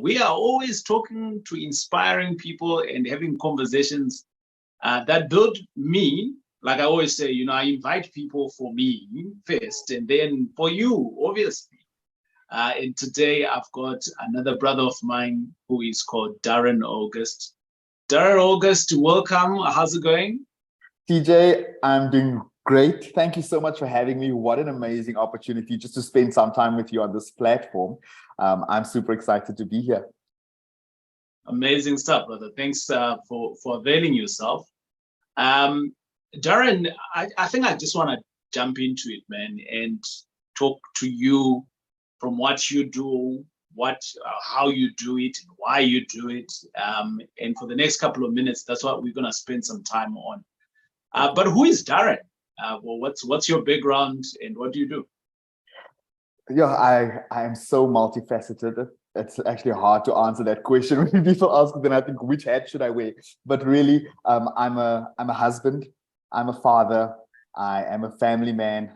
We are always talking to inspiring people and having conversations that build me. Like I always say, I invite people for me first, and then for you, obviously. And today I've got another brother of mine who is called Darren August. Darren August, welcome. How's it going? TJ, I'm doing great. Thank you so much for having me. What an amazing opportunity just to spend some time with you on this platform. I'm super excited to be here. Amazing stuff, brother. Thanks for availing yourself. Darren, I think I just want to jump into it, man, and talk to you from what you do, how you do it, and why you do it. And for the next couple of minutes, that's what we're going to spend some time on. But who is Darren? Well, what's your background and what do you do? Yeah, I am so multifaceted. It's actually hard to answer that question when people ask. Then I think, which hat should I wear? But really, I'm a husband. I'm a father. I am a family man.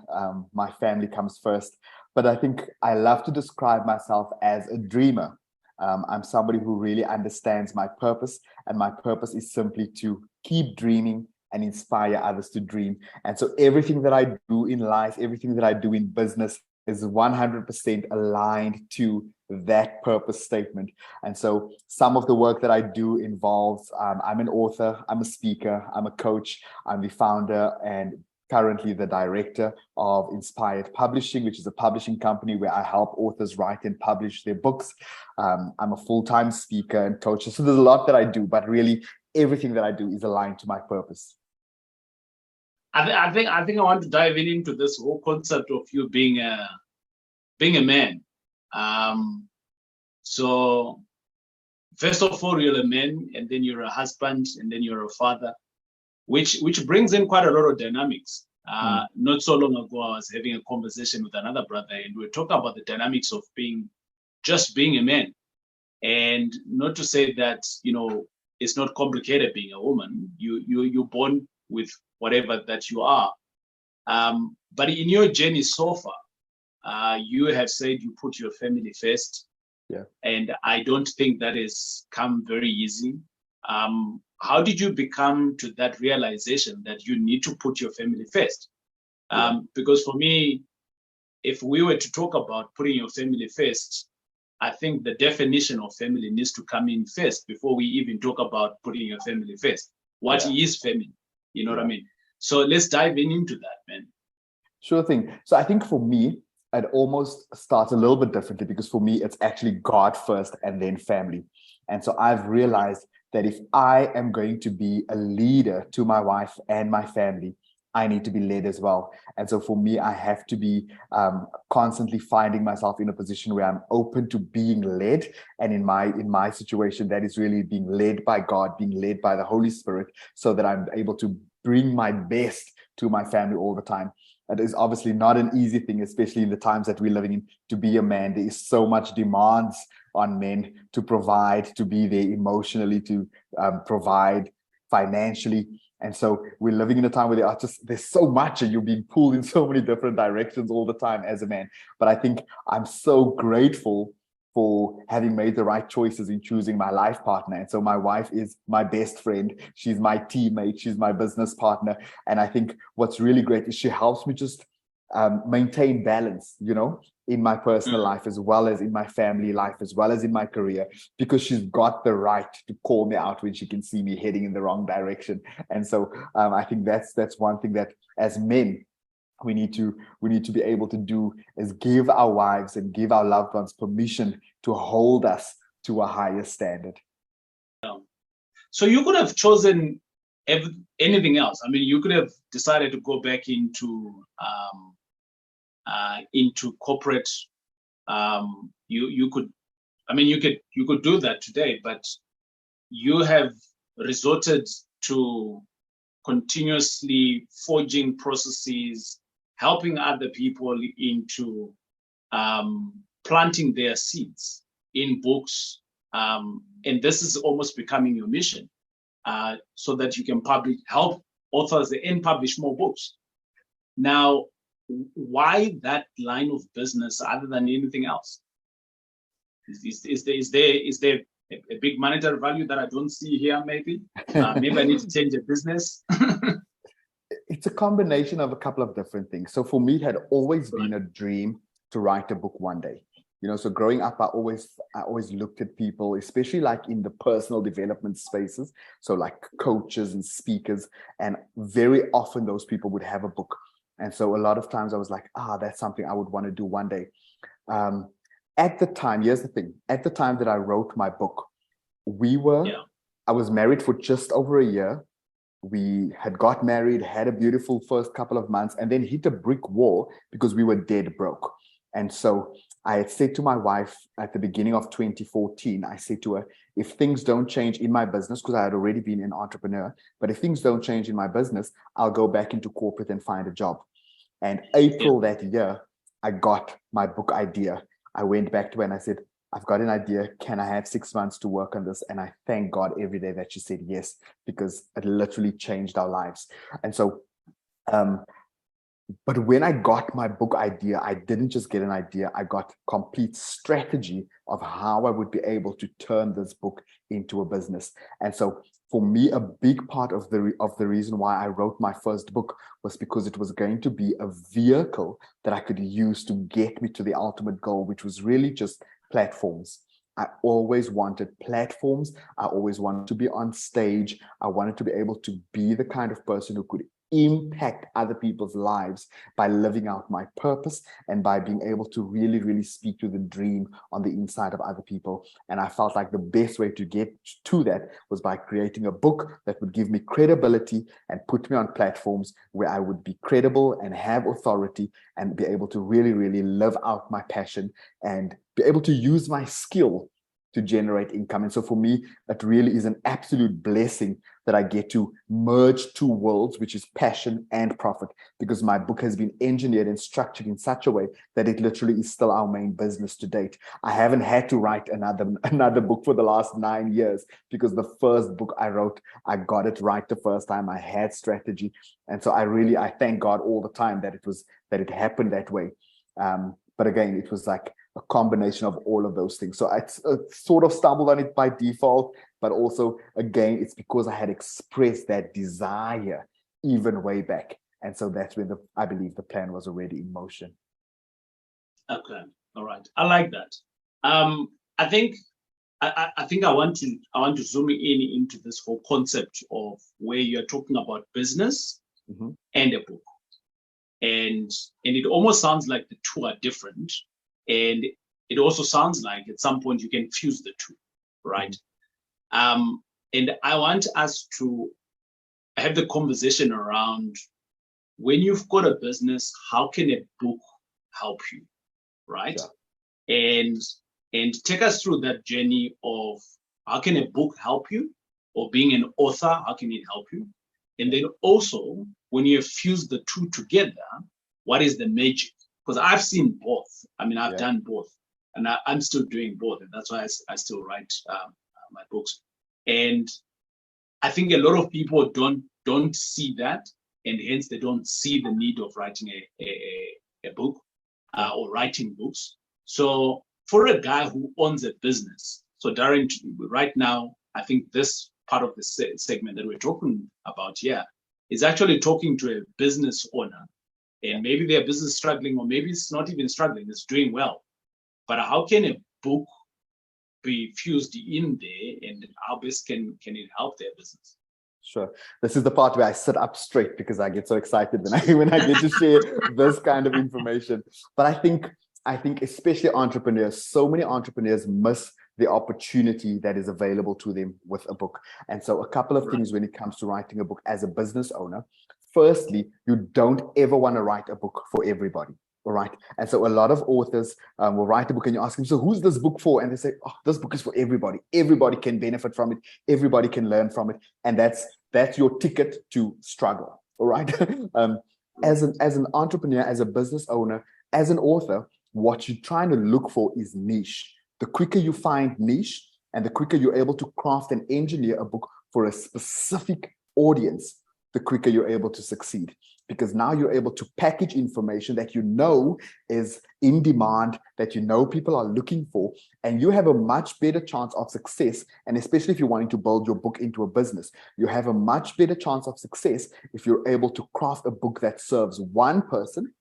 My family comes first. But I think I love to describe myself as a dreamer. I'm somebody who really understands my purpose, and my purpose is simply to keep dreaming and inspire others to dream. And so everything that I do in life, everything that I do in business is 100% aligned to that purpose statement. And so some of the work that I do involves, I'm an author, I'm a speaker, I'm a coach, I'm the founder and currently the director of Inspired Publishing, which is a publishing company where I help authors write and publish their books. I'm a full-time speaker and coach. So there's a lot that I do, but really everything that I do is aligned to my purpose. I think I want to dive into this whole concept of you being a man. So first of all, you're a man, and then you're a husband, and then you're a father, which brings in quite a lot of dynamics. Not so long ago, I was having a conversation with another brother, and we were talking about the dynamics of being a man, and not to say that it's not complicated being a woman. You're born with whatever that you are. But in your journey so far, you have said you put your family first. Yeah. And I don't think that has come very easy. How did you become to that realization that you need to put your family first? Because for me, if we were to talk about putting your family first, I think the definition of family needs to come in first before we even talk about putting your family first. What is family? You know what I mean? So let's dive into that, man. Sure thing. So I think for me, it almost starts a little bit differently because for me, it's actually God first and then family. And so I've realized that if I am going to be a leader to my wife and my family, I need to be led as well. And so for me, I have to be constantly finding myself in a position where I'm open to being led. And in my situation, that is really being led by God, being led by the Holy Spirit, so that I'm able to bring my best to my family all the time. It is obviously not an easy thing, especially in the times that we're living in. To be a man, there is so much demands on men to provide, to be there emotionally, to provide financially. And so we're living in a time where there's so much and you're being pulled in so many different directions all the time as a man. But I think I'm so grateful for having made the right choices in choosing my life partner. And so my wife is my best friend. She's my teammate. She's my business partner. And I think what's really great is she helps me just maintain balance, in my personal life, as well as in my family life, as well as in my career, because she's got the right to call me out when she can see me heading in the wrong direction. And so I think that's one thing that as men, we need to be able to do, is give our wives and give our loved ones permission to hold us to a higher standard. So you could have chosen anything else. I mean, you could have decided to go back into corporate. You could do that today, but you have resorted to continuously forging processes, helping other people into planting their seeds in books. And this is almost becoming your mission, so that you can help authors and publish more books. Now, why that line of business other than anything else? Is there a big monetary value that I don't see here? Maybe maybe I need to change the business. It's a combination of a couple of different things. So for me, it had always been a dream to write a book one day. So growing up, I always looked at people, especially like in the personal development spaces. So like coaches and speakers, and very often those people would have a book. And so a lot of times I was like, that's something I would want to do one day. At the time, here's the thing, at the time that I wrote my book, I was married for just over a year. We had got married, had a beautiful first couple of months, and then hit a brick wall because we were dead broke. And so I had said to my wife at the beginning of 2014, I said to her, if things don't change in my business, because I had already been an entrepreneur, but if things don't change in my business, I'll go back into corporate and find a job. And April that year, I got my book idea. I went back to her and I said, I've got an idea. Can I have 6 months to work on this? And I thank God every day that she said yes, because it literally changed our lives. And so, but when I got my book idea, I didn't just get an idea. I got complete strategy of how I would be able to turn this book into a business. And so for me, a big part of the reason why I wrote my first book was because it was going to be a vehicle that I could use to get me to the ultimate goal, which was really just platforms. I always wanted platforms. I always wanted to be on stage. I wanted to be able to be the kind of person who could impact other people's lives by living out my purpose and by being able to really, really speak to the dream on the inside of other people. And I felt like the best way to get to that was by creating a book that would give me credibility and put me on platforms where I would be credible and have authority and be able to really, really live out my passion and be able to use my skill to generate income. And so for me, it really is an absolute blessing that I get to merge two worlds, which is passion and profit, because my book has been engineered and structured in such a way that it literally is still our main business to date. I haven't had to write another book for the last 9 years, because the first book I wrote, I got it right the first time. I had strategy. And so I thank God all the time that it happened that way. But again, it was like a combination of all of those things. So I sort of stumbled on it by default, but also, again, it's because I had expressed that desire even way back. And so that's when I believe the plan was already in motion. Okay. All right. I like that. I think I want to zoom in into this whole concept of where you're talking about business and a book. And it almost sounds like the two are different. And it also sounds like at some point you can fuse the two, right? And I want us to have the conversation around, when you've got a business, how can a book help you, right? Sure. And take us through that journey of how can a book help you, or being an author, how can it help you? And then also, when you fuse the two together, what is the magic? Because I've seen both. I mean, I've done both, and I'm still doing both, and that's why I still write my books. And I think a lot of people don't see that, and hence they don't see the need of writing a book or writing books. So for a guy who owns a business, so Darren, right now, I think this part of the segment that we're talking about here is actually talking to a business owner. And maybe their business is struggling, or maybe it's not even struggling, it's doing well. But how can a book be fused in there, and how best can it help their business? Sure. This is the part where I sit up straight because I get so excited when I get to share this kind of information. But I think especially entrepreneurs, so many entrepreneurs miss the opportunity that is available to them with a book. And so a couple of things when it comes to writing a book as a business owner. Firstly, you don't ever want to write a book for everybody. All right. And so a lot of authors will write a book and you ask them, so who's this book for? And they say, oh, this book is for everybody. Everybody can benefit from it. Everybody can learn from it. And that's your ticket to struggle. All right. As an entrepreneur, as a business owner, as an author, what you're trying to look for is niche. The quicker you find niche and the quicker you're able to craft and engineer a book for a specific audience, the quicker you're able to succeed. because now you're able to package information that you know is in demand, that you know people are looking for, and you have a much better chance of success. And especially if you're wanting to build your book into a business, you have a much better chance of success if you're able to craft a book that serves one person,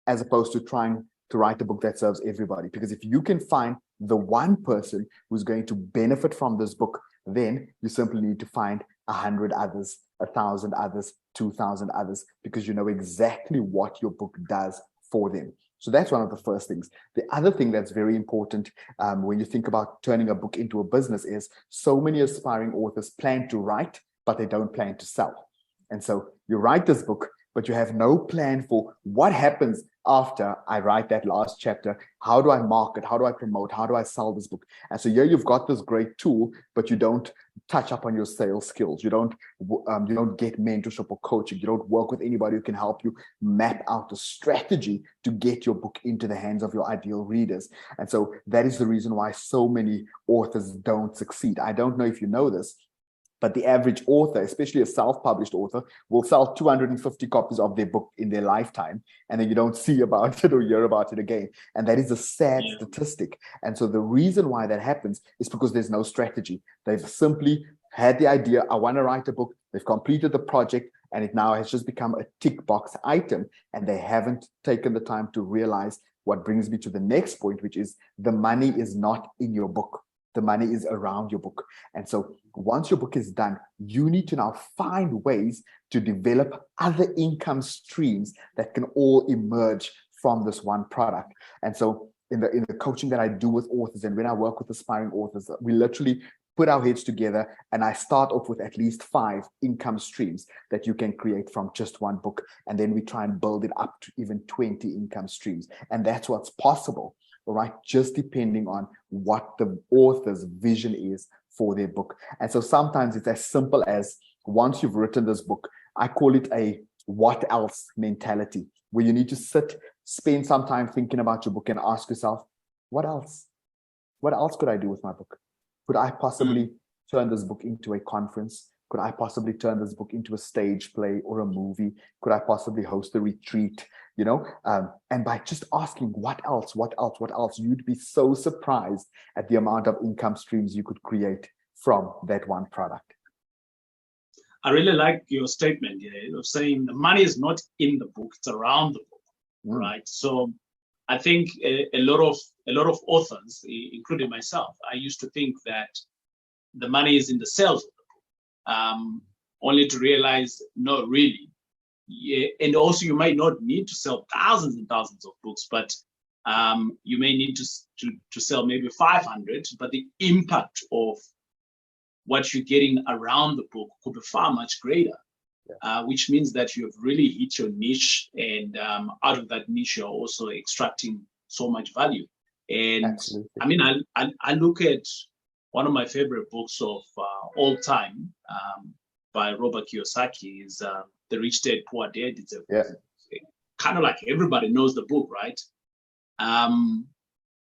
as opposed to trying to write a book that serves everybody. Because if you can find the one person who's going to benefit from this book, then you simply need to find 100 others, 1,000 others, 2,000 others, because you know exactly what your book does for them. So that's one of the first things. The other thing that's very important when you think about turning a book into a business is so many aspiring authors plan to write, but they don't plan to sell. And so you write this book, but you have no plan for what happens after I write that last chapter. How do I market? How do I promote? How do I sell this book? And so here you've got this great tool, but you don't touch up on your sales skills. You don't get mentorship or coaching. You don't work with anybody who can help you map out a strategy to get your book into the hands of your ideal readers. And so that is the reason why so many authors don't succeed. I don't know if you know this, but the average author, especially a self-published author, will sell 250 copies of their book in their lifetime, and then you don't see about it or hear about it again. And that is a sad statistic. And so the reason why that happens is because there's no strategy. They've simply had the idea, I want to write a book. They've completed the project, and it now has just become a tick box item, and they haven't taken the time to realize what brings me to the next point, which is the money is not in your book. The money is around your book. And so once your book is done, you need to now find ways to develop other income streams that can all emerge from this one product. And so in the coaching that I do with authors, and when I work with aspiring authors, we literally put our heads together, and I start off with at least 5 income streams that you can create from just one book. And then we try and build it up to even 20 income streams. And that's what's possible. All right, just depending on what the author's vision is for their book. And so sometimes it's as simple as, once you've written this book, I call it a what else mentality, where you need to spend some time thinking about your book and ask yourself, what else? What else could I do with my book? Could I possibly turn this book into a conference? Could I possibly turn this book into a stage play or a movie? Could I possibly host a retreat? And by just asking what else, you'd be so surprised at the amount of income streams you could create from that one product. I really like your statement of saying the money is not in the book, it's around the book, right? So I think a lot of authors, including myself, I used to think that the money is in the sales of the book, only to realize, no, really. Yeah, and also you might not need to sell thousands and thousands of books, but you may need to sell maybe 500, but the impact of what you're getting around the book could be far much greater, which means that you have really hit your niche, and out of that niche, you're also extracting so much value. And absolutely. I mean, I look at one of my favorite books of all time by Robert Kiyosaki is The Rich Dad, Poor Dad. It's kind of like everybody knows the book, right?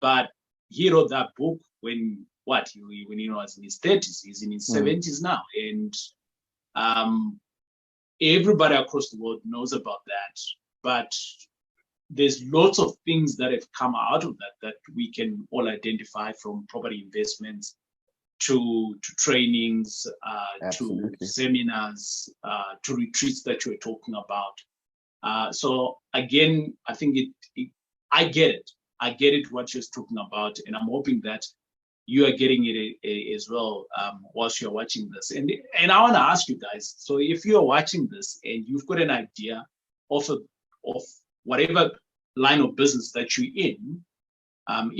But he wrote that book when he was in his 30s. He's in his 70s now, and everybody across the world knows about that. But there's lots of things that have come out of that we can all identify, from property investments to trainings, to seminars, to retreats that you were talking about. So again, I think I get it. I get it what you're talking about, and I'm hoping that you are getting it as well whilst you're watching this. And I want to ask you guys, so if you're watching this and you've got an idea of whatever line of business that you're in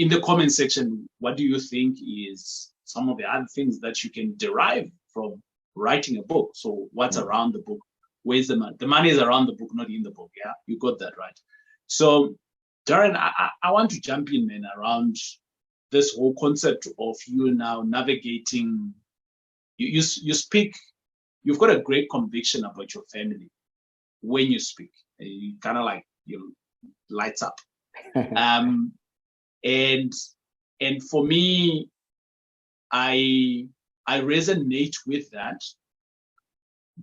the comment section, what do you think is some of the other things that you can derive from writing a book? So what's around the book? Where's the money? The money is around the book, not in the book. Yeah, you got that right. So Darren, I want to jump in, man, around this whole concept of you now navigating. You speak. You've got a great conviction about your family when you speak. You kind of like lights up. And for me, I resonate with that,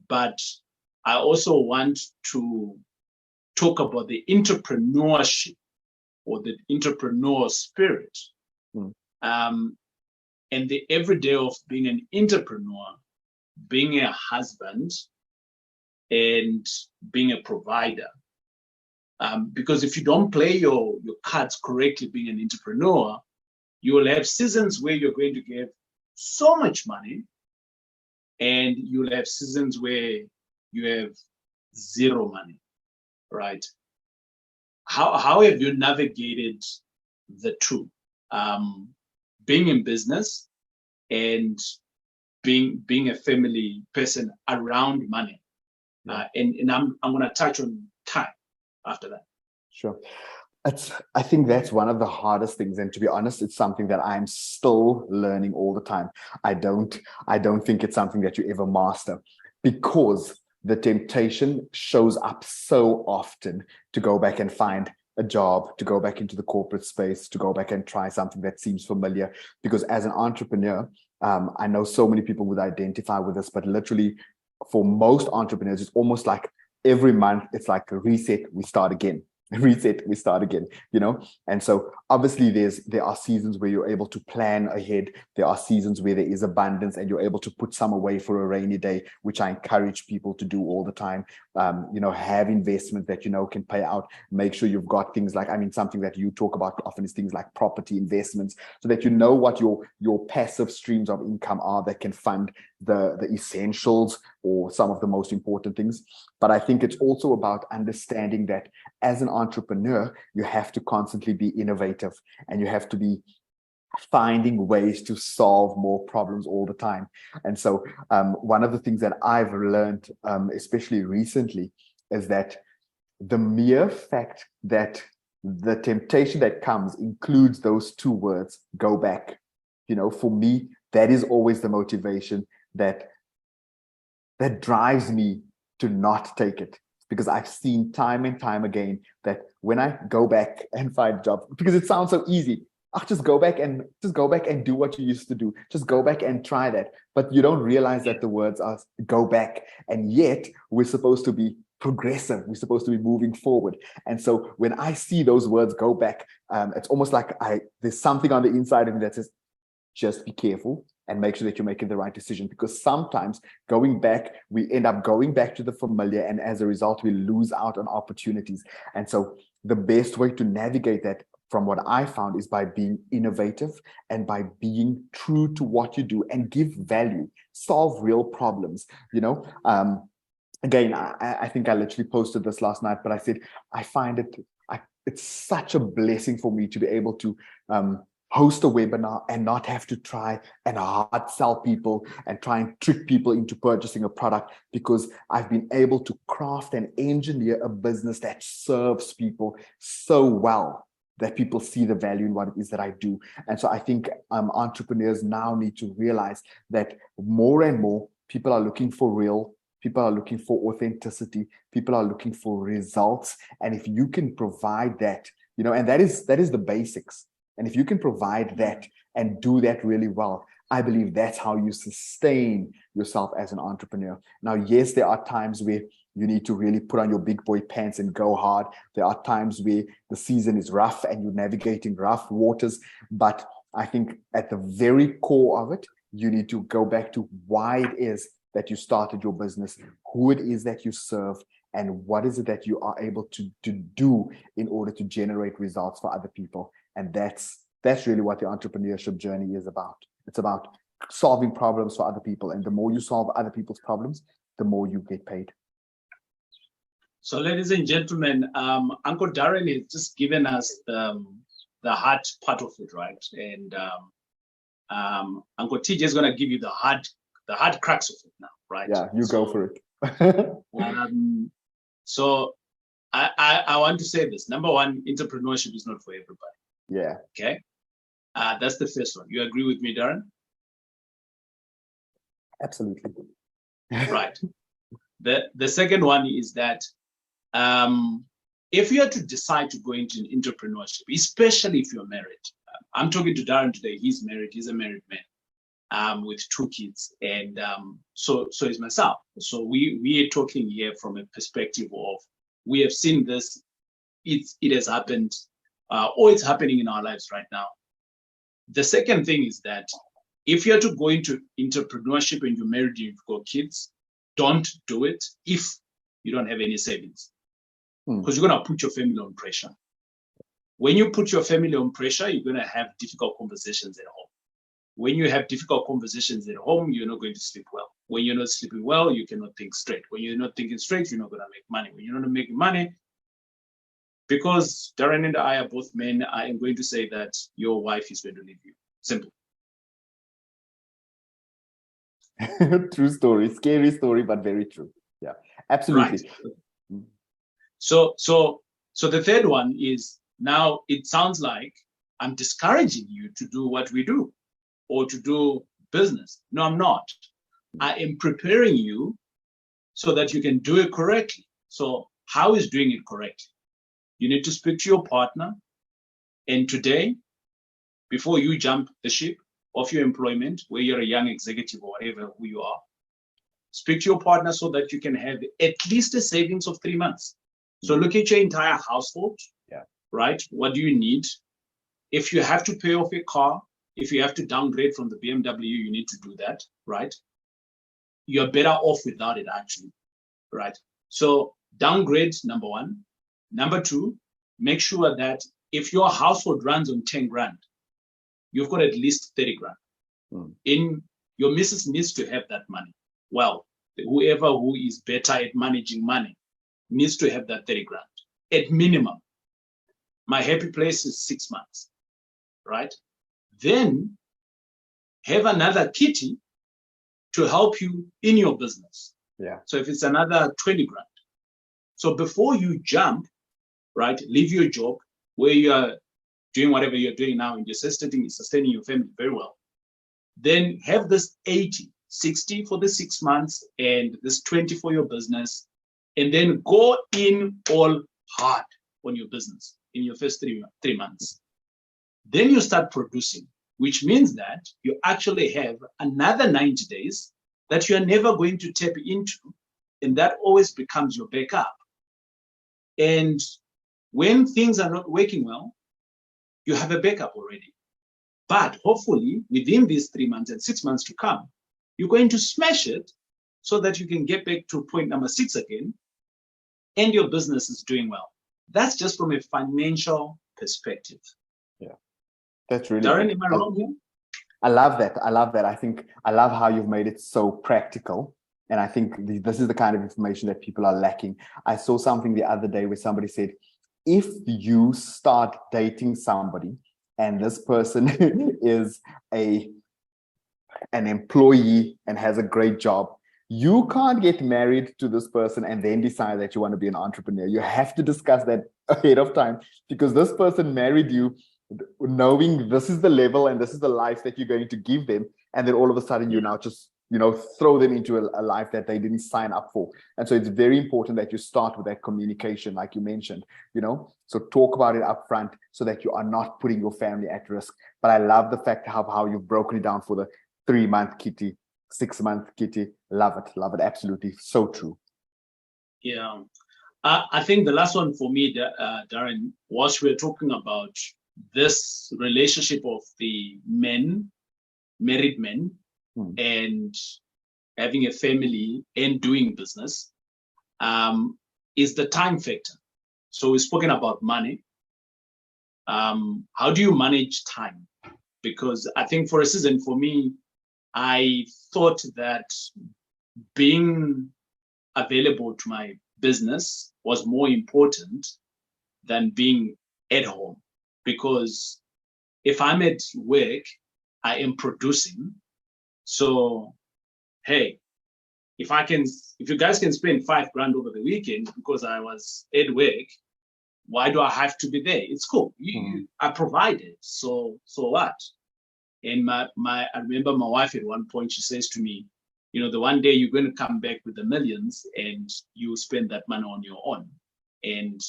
but I also want to talk about the entrepreneurship or the entrepreneur spirit, and the everyday of being an entrepreneur, being a husband, and being a provider. Because if you don't play your cards correctly being an entrepreneur, you will have seasons where you're going to get so much money, and you'll have seasons where you have zero money, right? How have you navigated the two? Being in business and being a family person around money. And I'm going to touch on time after that. Sure. I think that's one of the hardest things. And to be honest, it's something that I'm still learning all the time. I don't think it's something that you ever master, because the temptation shows up so often to go back and find a job, to go back into the corporate space, to go back and try something that seems familiar. Because as an entrepreneur, I know so many people would identify with this, but literally for most entrepreneurs, it's almost like every month, it's like a reset, we start again. Reset, we start again, and so obviously there are seasons where you're able to plan ahead. There are seasons where there is abundance and you're able to put some away for a rainy day, which I encourage people to do all the time. Have investments that can pay out. Make sure you've got things like, something that you talk about often is things like property investments, so that what your passive streams of income are that can fund the essentials or some of the most important things. But I think it's also about understanding that as an entrepreneur, you have to constantly be innovative, and you have to be finding ways to solve more problems all the time. And so one of the things that I've learned, especially recently, is that the mere fact that the temptation that comes includes those two words, go back. For me, that is always the motivation that drives me to not take it. Because I've seen time and time again that when I go back and find a job, because it sounds so easy, I'll just go back and do what you used to do. Just go back and try that. But you don't realize that the words are go back. And yet we're supposed to be progressive. We're supposed to be moving forward. And so when I see those words go back, it's almost like there's something on the inside of me that says, just be careful and make sure that you're making the right decision. Because sometimes we end up going back to the familiar, and as a result, we lose out on opportunities. And so the best way to navigate that, from what I found, is by being innovative and by being true to what you do and give value, solve real problems. Again, I think I literally posted this last night, but I said, I find it's such a blessing for me to be able to host a webinar and not have to try and hard sell people and try and trick people into purchasing a product, because I've been able to craft and engineer a business that serves people so well that people see the value in what it is that I do. And so I think entrepreneurs now need to realize that more and more people are looking for real, people are looking for authenticity, people are looking for results. And if you can provide that, and that is the basics. And if you can provide that and do that really well, I believe that's how you sustain yourself as an entrepreneur. Now, yes, there are times where you need to really put on your big boy pants and go hard. There are times where the season is rough and you're navigating rough waters. But I think at the very core of it, you need to go back to why it is that you started your business, who it is that you serve, and what is it that you are able to do in order to generate results for other people. And that's really what the entrepreneurship journey is about. It's about solving problems for other people. And the more you solve other people's problems, the more you get paid. So, ladies and gentlemen, Uncle Darren has just given us the hard part of it, right? And Uncle TJ is going to give you the hard cracks of it now, right? Yeah, go for it. So I want to say this. Number one, entrepreneurship is not for everybody. Yeah. Okay. That's the first one. You agree with me, Darren? Absolutely. Right. The second one is that if you are to decide to go into an entrepreneurship, especially if you're married, I'm talking to Darren today. He's married. He's a married man. with 2 kids, and so is myself. So we are talking here from a perspective of, we have seen this, it has happened, or it's happening in our lives right now. The second thing is that if you're to go into entrepreneurship and you're married and you've got kids, don't do it if you don't have any savings, because you're going to put your family on pressure. When you put your family on pressure, you're going to have difficult conversations at home. When you have difficult conversations at home, you're not going to sleep well. When you're not sleeping well, you cannot think straight. When you're not thinking straight, you're not going to make money. When you're not making money, because Darren and I are both men, I am going to say that your wife is going to leave you. Simple. True story, scary story, but very true. Yeah, absolutely. Right. So the third one is, now it sounds like I'm discouraging you to do what we do or to do business. No, I'm not. I am preparing you so that you can do it correctly. So how is doing it correctly? You need to speak to your partner. And today, before you jump the ship of your employment, where you're a young executive or whatever who you are, speak to your partner so that you can have at least a savings of 3 months. So look at your entire household, right? What do you need? If you have to pay off a car, if you have to downgrade from the BMW, you need to do that, right? You're better off without it, actually, right? So downgrade, number one. Number two, make sure that if your household runs on 10 grand, you've got at least 30 grand. In your missus needs to have that money. Well, whoever who is better at managing money needs to have that 30 grand at minimum. My happy place is 6 months, right? Then have another kitty to help you in your business. Yeah. So if it's another 20 grand. So before you jump, right, leave your job where you are doing whatever you're doing now and you're sustaining your family very well, then have this 80, 60 for the 6 months and this 20 for your business, and then go in all hard on your business in your first 3 months. Then you start producing, which means that you actually have another 90 days that you're never going to tap into, and that always becomes your backup. And when things are not working well, you have a backup already. But hopefully within these 3 months and 6 months to come, you're going to smash it so that you can get back to point number 6 again, and your business is doing well. That's just from a financial perspective. Yeah, that's really Darren, good. am I wrong here? I love that. I love that. I love how you've made it so practical. And I think this is the kind of information that people are lacking. I saw something the other day where somebody said, if you start dating somebody and this person is an employee and has a great job, you can't get married to this person and then decide that you want to be an entrepreneur. You have to discuss that ahead of time, because this person married you knowing this is the level and this is the life that you're going to give them. And then all of a sudden you now just, throw them into a life that they didn't sign up for. And so it's very important that you start with that communication, like you mentioned, so talk about it up front so that you are not putting your family at risk. But I love the fact how you've broken it down for the 3-month kitty, 6-month kitty. Love it. Absolutely. So true. Yeah. I think the last one for me, Darren, was we're talking about this relationship of the married men, and having a family and doing business, is the time factor. So we've spoken about money. How do you manage time? Because I think for a season, for me, I thought that being available to my business was more important than being at home. Because if I'm at work, I am producing. So, hey, if you guys can spend 5 grand over the weekend because I was at work, why do I have to be there? It's cool. I provided. So what? And I remember my wife at one point, she says to me, the one day you're going to come back with the millions and you spend that money on your own. And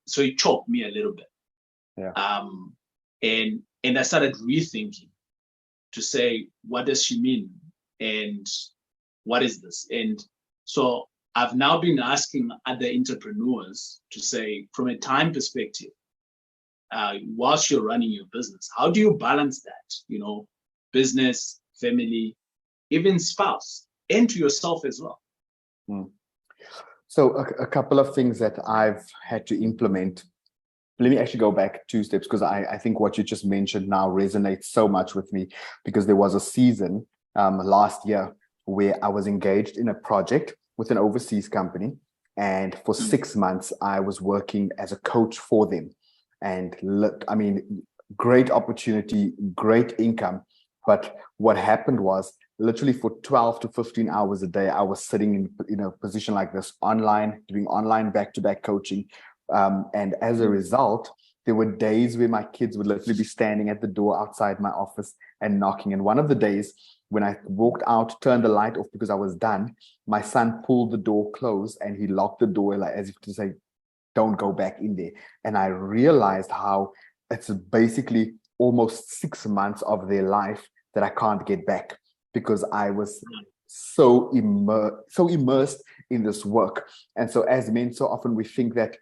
so it choked me a little bit. Yeah. And I started rethinking, to say, what does she mean? And what is this? And so I've now been asking other entrepreneurs to say, from a time perspective, whilst you're running your business, how do you balance that? You know, business, family, even spouse, and to yourself as well. So a couple of things that I've had to implement. Let me actually go back 2 steps, because I think what you just mentioned now resonates so much with me, because there was a season last year where I was engaged in a project with an overseas company. And for 6 months, I was working as a coach for them. And look, I mean, great opportunity, great income. But what happened was, literally for 12 to 15 hours a day, I was sitting in a position like this, online, doing online back-to-back coaching. And as a result, there were days where my kids would literally be standing at the door outside my office and knocking. And one of the days when I walked out, turned the light off because I was done, my son pulled the door closed and he locked the door, like as if to say, don't go back in there. And I realized how it's basically almost 6 months of their life that I can't get back, because I was so immersed in this work. And so as men, so often we think that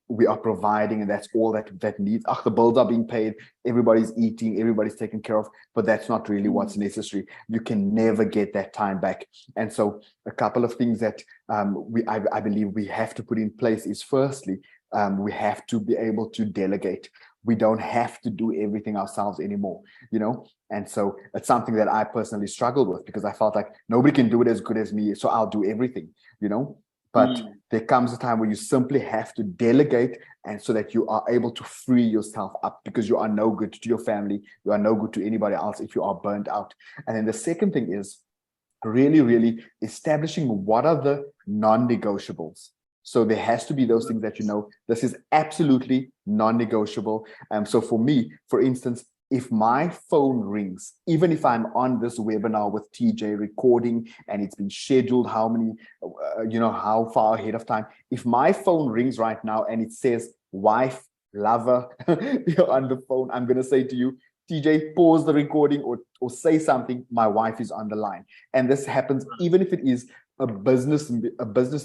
we are providing and that's all that needs. The bills are being paid, everybody's eating, everybody's taken care of, but that's not really what's necessary. You can never get that time back. And so a couple of things that I believe we have to put in place is, firstly, we have to be able to delegate. We don't have to do everything ourselves anymore, you know? And so it's something that I personally struggled with, because I felt like nobody can do it as good as me, so I'll do everything, you know? But there comes a time where you simply have to delegate, and so that you are able to free yourself up, because you are no good to your family, you are no good to anybody else if you are burnt out. And then the second thing is really establishing what are the non-negotiables. So there has to be those things that, you know, this is absolutely non-negotiable. So for me, for instance, if my phone rings, even if I'm on this webinar with TJ recording and it's been scheduled how far ahead of time, if my phone rings right now and it says wife, lover, you're on the phone, I'm going to say to you, TJ, pause the recording or say something, my wife is on the line. And this happens even if it is a business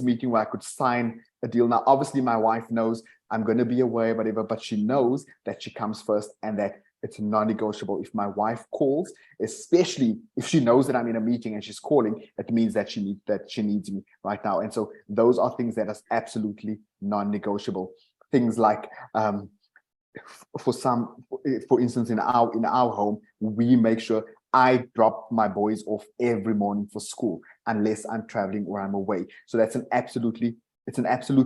meeting where I could sign a deal. Now, obviously, my wife knows I'm going to be away, whatever, but she knows that she comes first and that it's non-negotiable. If my wife calls, especially if she knows that I'm in a meeting and she's calling, it means that she needs me right now. And so those are things that are absolutely non-negotiable. Things like, for instance, in our home, we make sure I drop my boys off every morning for school unless I'm traveling or I'm away. So that's an absolute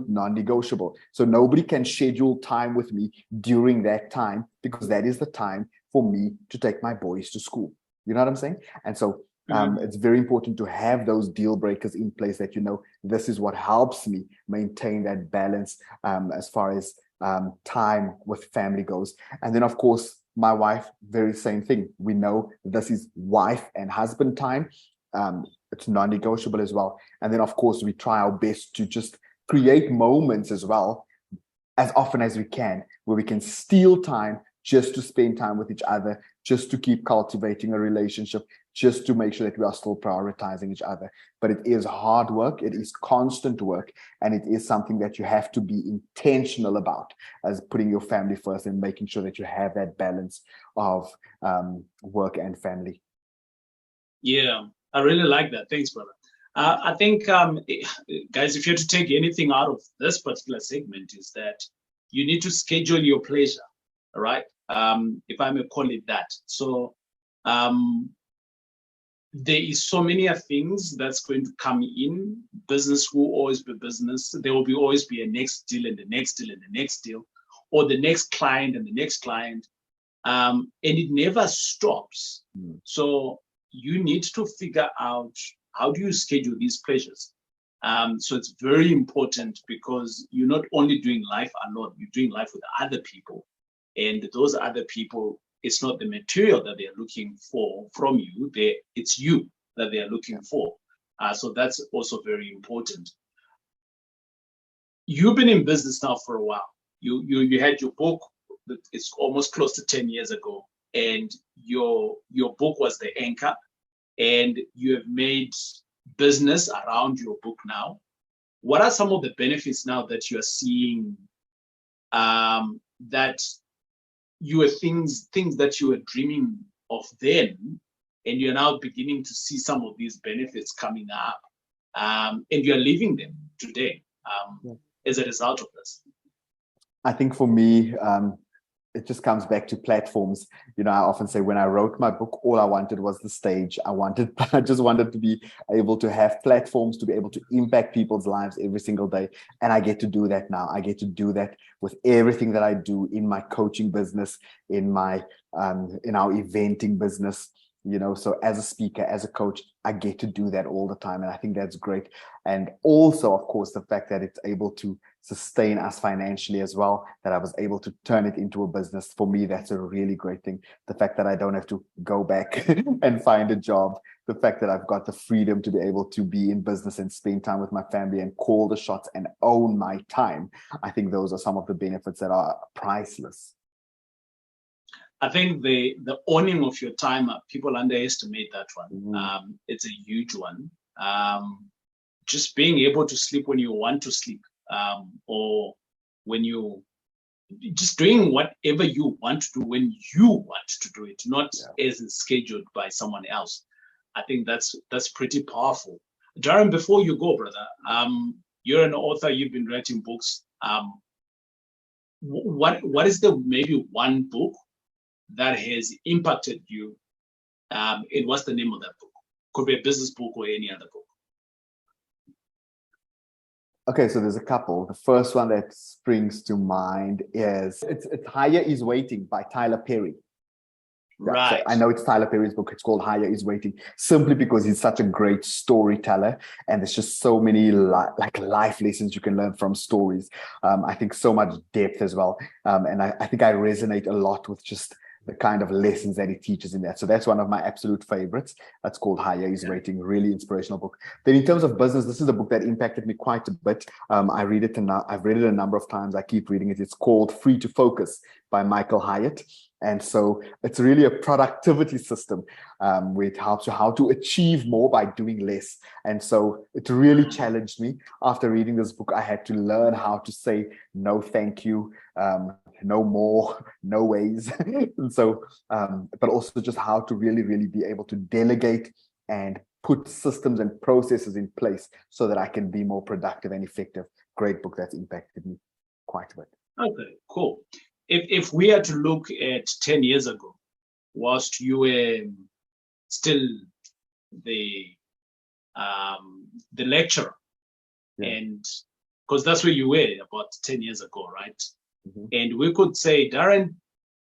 non-negotiable. So nobody can schedule time with me during that time, because that is the time for me to take my boys to school. You know what I'm saying? And so it's very important to have those deal breakers in place, that, you know, this is what helps me maintain that balance as far as time with family goes. And then, of course, my wife, very same thing. We know this is wife and husband time. It's non-negotiable as well. And then, of course, we try our best to just create moments as well, as often as we can, where we can steal time just to spend time with each other, just to keep cultivating a relationship, just to make sure that we are still prioritizing each other. But it is hard work, it is constant work, and it is something that you have to be intentional about, as putting your family first and making sure that you have that balance of work and family. Yeah, I really like that. Thanks, brother. I think, guys, if you're to take anything out of this particular segment, is that you need to schedule your pleasure, all right? If I may call it that. So there is so many things that's going to come in. Business will always be business. There will always be a next deal and the next deal and the next deal, or the next client and the next client. And it never stops. So you need to figure out, how do you schedule these pleasures? So it's very important, because you're not only doing life alone, you're doing life with other people. And those other people, it's not the material that they're looking for from you, it's you that they are looking for. So that's also very important. You've been in business now for a while. You had your book, it's almost close to 10 years ago. and your book was the anchor, and you have made business around your book now. What are some of the benefits now that you are seeing, that you were things that you were dreaming of then, and you're now beginning to see some of these benefits coming up, and you're living them today as a result of this? I think for me, it just comes back to platforms. I often say when I wrote my book, all I wanted was the stage. I just wanted to be able to have platforms to be able to impact people's lives every single day. And I get to do that now. I get to do that with everything that I do in my coaching business, in my in our eventing business. So as a speaker, as a coach, I get to do that all the time. And I think that's great. And also, of course, the fact that it's able to sustain us financially as well, that I was able to turn it into a business. For me, that's a really great thing. The fact that I don't have to go back and find a job, the fact that I've got the freedom to be able to be in business and spend time with my family and call the shots and own my time. I think those are some of the benefits that are priceless. I think the owning of your time, people underestimate that one. It's a huge one. Just being able to sleep when you want to sleep, or when you just doing whatever you want to do when you want to do it, not as scheduled by someone else. I think that's pretty powerful. Darren, before you go, brother, you're an author. You've been writing books. What is the maybe one book that has impacted you, and what's the name of that book? Could be a business book or any other book. Okay, so there's a couple. The first one that springs to mind is it's Higher is Waiting by Tyler Perry. Right. So I know it's Tyler Perry's book. It's called Higher is Waiting, simply because he's such a great storyteller, and there's just so many life lessons you can learn from stories. I think so much depth as well, and I think I resonate a lot with just the kind of lessons that he teaches in that. So that's one of my absolute favorites. That's called Higher is Waiting, really inspirational book. Then in terms of business, this is a book that impacted me quite a bit. I've read it a number of times. I keep reading it. It's called Free to Focus by Michael Hyatt. And so it's really a productivity system, where it helps you how to achieve more by doing less. And so it really challenged me. After reading this book, I had to learn how to say no, thank you, no more, no ways. And so, but also just how to really, really be able to delegate and put systems and processes in place so that I can be more productive and effective. Great book that's impacted me quite a bit. Okay, cool. If we had to look at 10 years ago, whilst you were still the lecturer, and because that's where you were about 10 years ago, right? And we could say, Darren,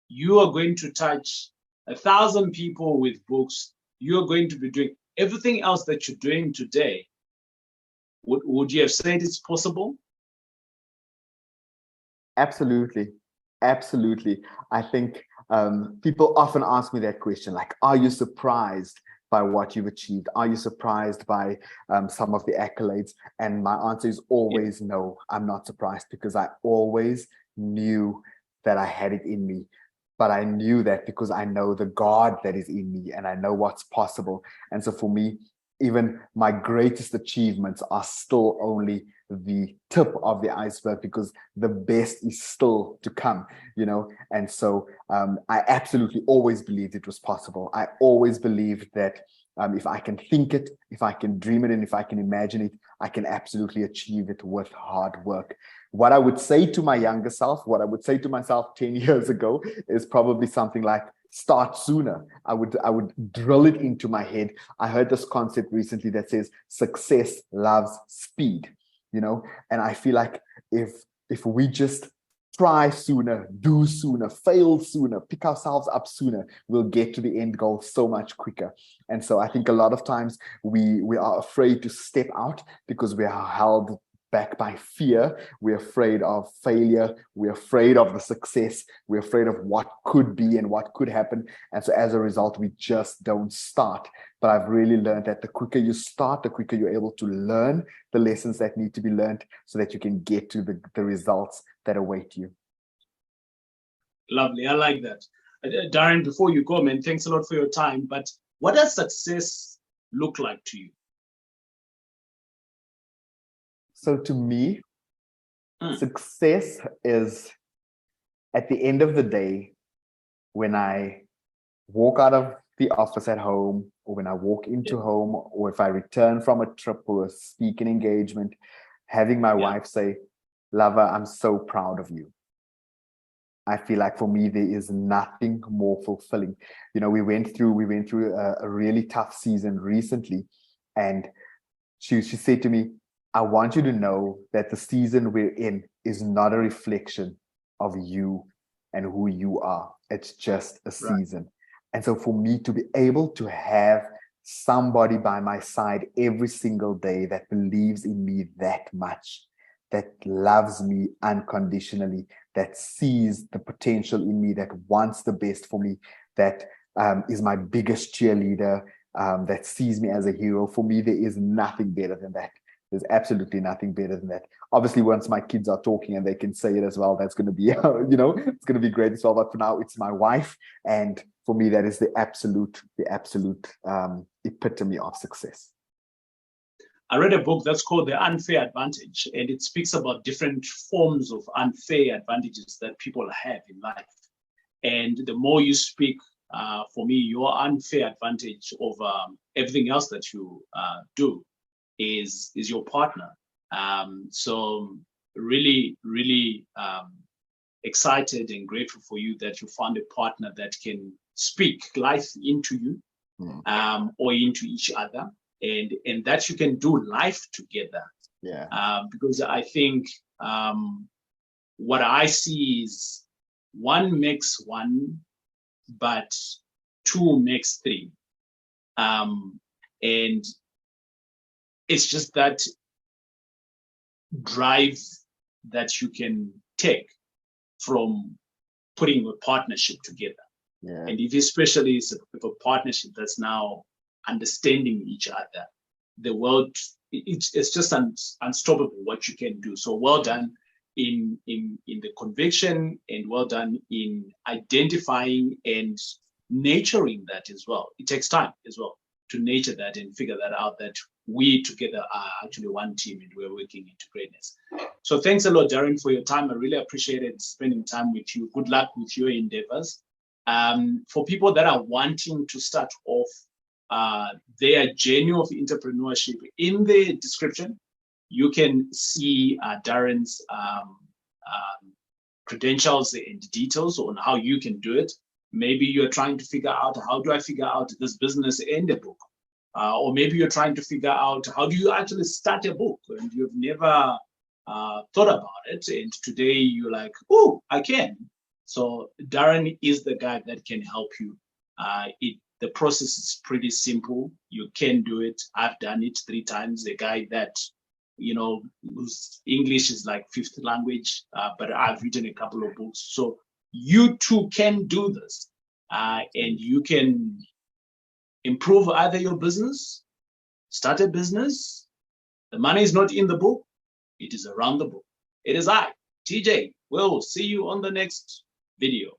you are going to touch 1,000 people with books. You are going to be doing everything else that you're doing today. Would you have said it's possible? Absolutely. Absolutely. I think people often ask me that question, like, are you surprised by what you've achieved? Are you surprised by some of the accolades? And my answer is always no, I'm not surprised, because I always knew that I had it in me. But I knew that because I know the God that is in me, and I know what's possible. And so for me, even my greatest achievements are still only the tip of the iceberg, because the best is still to come, And so I absolutely always believed it was possible. I always believed that if I can think it, if I can dream it, and if I can imagine it, I can absolutely achieve it with hard work. What I would say to my younger self, what I would say to myself 10 years ago, is probably something like, start sooner. I would drill it into my head. I heard this concept recently that says success loves speed, and I feel like if we just try sooner, do sooner, fail sooner, pick ourselves up sooner, we'll get to the end goal so much quicker. And so I think a lot of times we are afraid to step out because we are held back by fear. We're afraid of failure. We're afraid of the success. We're afraid of what could be and what could happen. And so as a result, we just don't start. But I've really learned that the quicker you start, the quicker you're able to learn the lessons that need to be learned so that you can get to the results that await you. Lovely. I like that. Darren, before you go, man, thanks a lot for your time. But what does success look like to you? So to me, success is at the end of the day, when I walk out of the office at home, or when I walk into home, or if I return from a trip or a speaking engagement, having my wife say, "Lover, I'm so proud of you." I feel like for me, there is nothing more fulfilling. You know, we went through a really tough season recently, and she said to me, "I want you to know that the season we're in is not a reflection of you and who you are. It's just a season." And so for me to be able to have somebody by my side every single day that believes in me that much, that loves me unconditionally, that sees the potential in me, that wants the best for me, that is my biggest cheerleader, that sees me as a hero. For me, there is nothing better than that. There's absolutely nothing better than that. Obviously, once my kids are talking and they can say it as well, that's going to be, it's going to be great as well. But for now, it's my wife. And for me, that is the absolute epitome of success. I read a book that's called The Unfair Advantage, and it speaks about different forms of unfair advantages that people have in life. And the more you speak, for me, your unfair advantage over everything else that you do is your partner. So really, really excited and grateful for you that you found a partner that can speak life into you or into each other, and that you can do life together. Because I think what I see is one makes one, but two makes three. And it's just that drive that you can take from putting a partnership together. And if especially if a partnership that's now understanding each other, the world, it's just unstoppable what you can do. So well done in the conviction, and well done in identifying and nurturing that as well. It takes time as well to nurture that and figure that out, that we together are actually one team and we're working into greatness. So thanks a lot, Darren, for your time. I really appreciated spending time with you. Good luck with your endeavors. For people that are wanting to start off their journey of entrepreneurship, in the description, you can see Darren's credentials and details on how you can do it. Maybe you're trying to figure out, how do I figure out this business and a book? Or maybe you're trying to figure out, how do you actually start a book and you've never thought about it, and today you're like, oh, I can. So Darren is the guy that can help you. The process is pretty simple. You can do it. I've done it 3 times. A guy that, whose English is like 5th language, but I've written a couple of books. So you too can do this, and you can improve either your business, start a business. The money is not in the book. It is around the book. It is I, TJ. We'll see you on the next video.